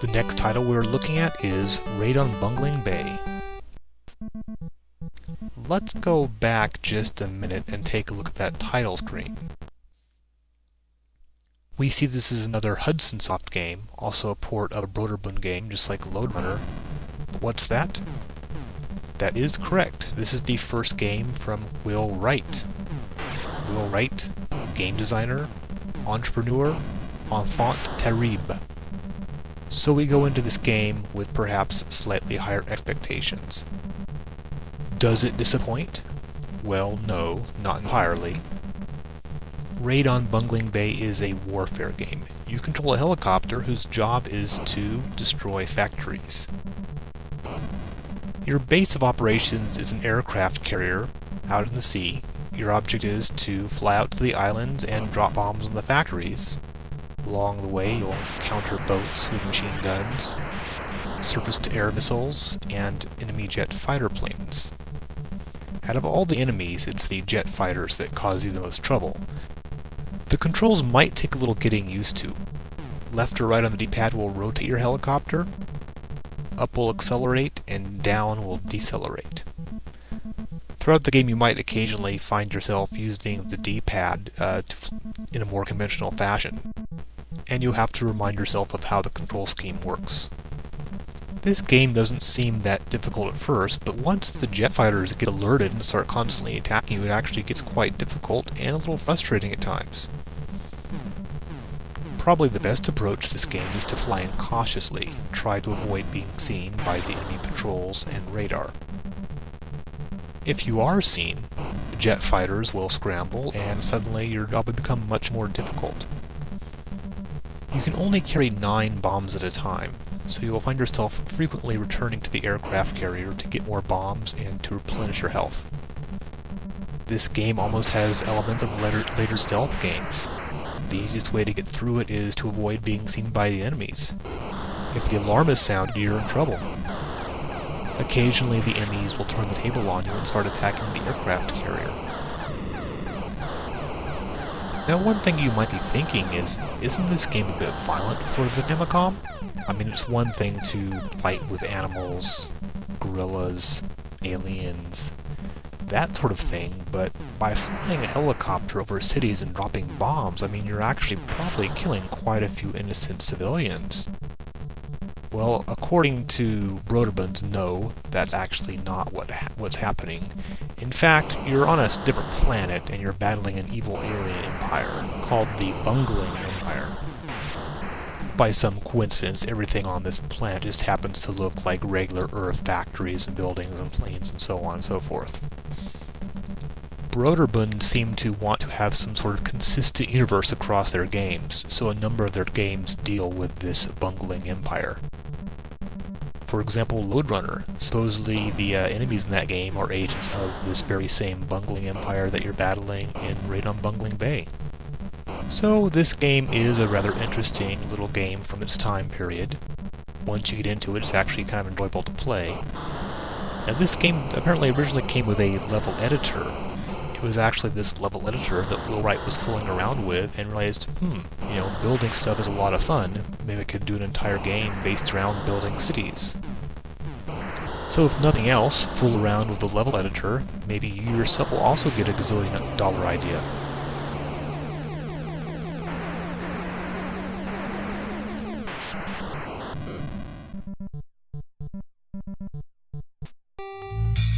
The next title we're looking at is Raid on Bungeling Bay. Let's go back just a minute and take a look at that title screen. We see this is another Hudson Soft game, also a port of a Broderbund game, just like Lode Runner. But what's that? That is correct. This is the first game from Will Wright. Will Wright, game designer, entrepreneur, enfant terrible. So we go into this game with perhaps slightly higher expectations. Does it disappoint? Well, no, not entirely. Raid on Bungeling Bay is a warfare game. You control a helicopter whose job is to destroy factories. Your base of operations is an aircraft carrier out in the sea. Your object is to fly out to the islands and drop bombs on the factories. Along the way, you'll encounter boats with machine guns, surface-to-air missiles, and enemy jet fighter planes. Out of all the enemies, it's the jet fighters that cause you the most trouble. The controls might take a little getting used to. Left or right on the D-pad will rotate your helicopter, up will accelerate, and down will decelerate. Throughout the game you might occasionally find yourself using the D-pad in a more conventional fashion, and you'll have to remind yourself of how the control scheme works. This game doesn't seem that difficult at first, but once the jet fighters get alerted and start constantly attacking you, it actually gets quite difficult and a little frustrating at times. Probably the best approach to this game is to fly in cautiously, try to avoid being seen by the enemy patrols and radar. If you are seen, the jet fighters will scramble and suddenly your job will become much more difficult. You can only carry 9 bombs at a time, so you'll find yourself frequently returning to the aircraft carrier to get more bombs and to replenish your health. This game almost has elements of later stealth games. The easiest way to get through it is to avoid being seen by the enemies. If the alarm is sounded, you're in trouble. Occasionally the enemies will turn the table on you and start attacking the aircraft carrier. Now one thing you might be thinking is, isn't this game a bit violent for the Famicom? I mean, it's one thing to fight with animals, gorillas, aliens, that sort of thing, but by flying a helicopter over cities and dropping bombs, I mean, you're actually probably killing quite a few innocent civilians. Well, according to Broderbund, no, that's actually not what's happening. In fact, you're on a different planet and you're battling an evil alien empire called the Bungeling Empire. By some coincidence, everything on this planet just happens to look like regular Earth factories and buildings and planes and so on and so forth. Broderbund seem to want to have some sort of consistent universe across their games, so a number of their games deal with this Bungeling Empire. For example, Lode Runner. Supposedly the enemies in that game are agents of this very same Bungeling Empire that you're battling in Raid on Bungeling Bay. So this game is a rather interesting little game from its time period. Once you get into it, it's actually kind of enjoyable to play. Now this game apparently originally came with a level editor. It was actually this level editor that Will Wright was fooling around with and realized, building stuff is a lot of fun. Maybe I could do an entire game based around building cities. So if nothing else, fool around with the level editor. Maybe you yourself will also get a gazillion dollar idea.